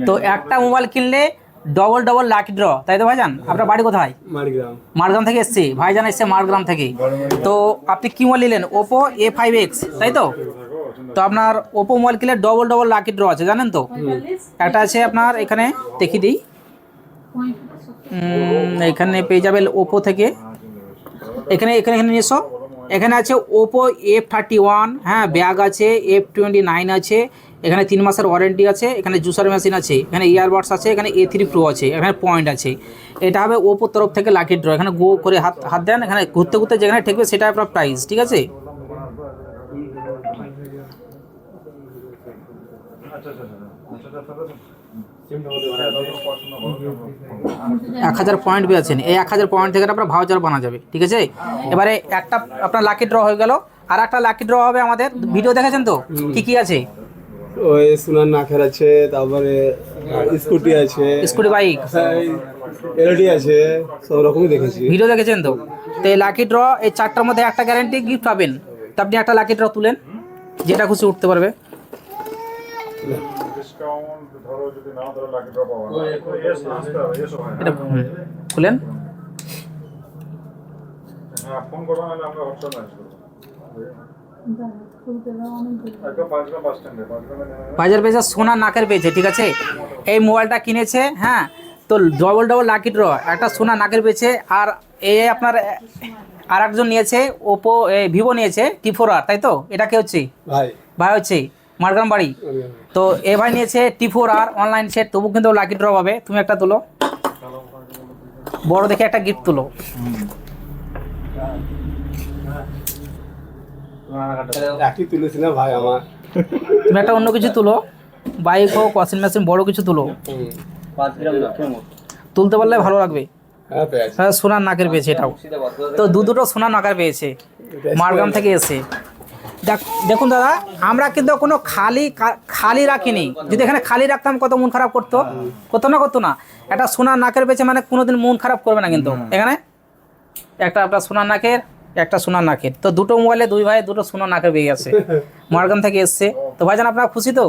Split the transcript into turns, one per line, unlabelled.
তো একটা মোবাইল কিনলে ডবল ডবল লাকি ড্র, তাই তো ভাইজান? আপনার বাড়ি কোথায়? মারগ্রাম থেকে এসছি, ভাইজান এসছে মারগ্রাম থেকে। তো আপনি কি মোবাইল নিলেন? ওপো A5X, তাই তো? তো আপনার ওপো মোবাইল কিনলে ডবল ডবল লাকি ড্র আছে, জানেন তো? একটা আছে আপনার এখানে, দেখিয়ে দিই, এখানে পেয়ে যাবেন ওপো থেকে, এখানে এখানে এখানে নিয়ে এসো। এখানে আছে ওপো F31, হ্যাঁ, ব্যাগ আছে, F29 আছে, এখানে 3 মাসের ওয়ারেন্টি আছে, এখানে জুসার মেশিন আছে, এখানে ইয়ারবাডস আছে, এখানে A3 Pro আছে, এখানে পয়েন্ট আছে। এটা হবে ওপোর তরফ থেকে লাকি ড্র। এখানে গো করে হাত হাত দেন, এখানে ঘুরতে ঘুরতে যেখানে ঠেকবে সেটা আপনার প্রাইস, ঠিক আছে? 1000 পয়েন্ট পেয়েছেন, এই 1000 পয়েন্ট থেকে আপনার ভাউচার বানা যাবে, ঠিক আছে? এবারে একটা আপনার লাকি ড্র হয়ে গেল, আর একটা লাকি ড্র হবে আমাদের। ভিডিও দেখেছেন তো? কি কি আছে?
ওই সোনার নাকের আছে, তারপরে স্কুটি আছে,
স্কুটি, বাইক,
এলডি আছে, সব রকমই দেখেছি।
ভিডিও দেখেছেন তো? তো এই লাকি ড্র, এই 4টার মধ্যে একটা গ্যারান্টি গিফট পাবেন। তো আপনি একটা লাকি ড্র তুলেন, যেটা খুশি উঠতে পারবে। এটা খুলেন। বাজার পেয়েছে সোনার নাকের পেয়েছে, ঠিক আছে? এই মোবাইলটা কিনেছে, হ্যাঁ, তো ডবল ডবল লাকি ড্র, একটা সোনার নাকের পেয়েছে। আর এই আপনার আর একজন নিয়েছে ওপো, ভিভো নিয়েছে T4R, তাই তো? এটা কে হচ্ছে?
ভাই
ভাই হচ্ছে, মারগ্রাম বাড়ি। তো এ ভাই নিয়েছে T4R অনলাইন সেট, তবু কিন্তু লাকি ড্র পাবে। তুমি একটা তুলো, বড় দেখে একটা গিফট তুলো।
একই তুলেছি না ভাই আমার।
তুমি একটা অন্য কিছু তুলো, বাইক হোক, ওয়াশিং মেশিন, বড় কিছু তুলো। তুলতে পারলে ভালো লাগবে। হ্যাঁ, সোনার নাকের পেয়েছে এটাও। তো দুটো সোনার নাকের পেয়েছে, মারগ্রাম থেকে এসে। দেখুন দাদা, আমরা কিন্তু কোনো খালি রাখিনি। যদি এখানে খালি রাখতাম কত মন খারাপ করতো, করতো না। একটা সোনার নাকের পেয়েছে মানে কোনোদিন মন খারাপ করবে না। কিন্তু এখানে একটা আপনার সোনার নাকের, একটা সোনার নাকের, তো দুটো মোবাইলে দুই ভাই দুটো সোনার নাকের পেয়ে গেছে, মারগ্রাম থেকে এসছে। তো ভাইজান আপনারা খুশি তো?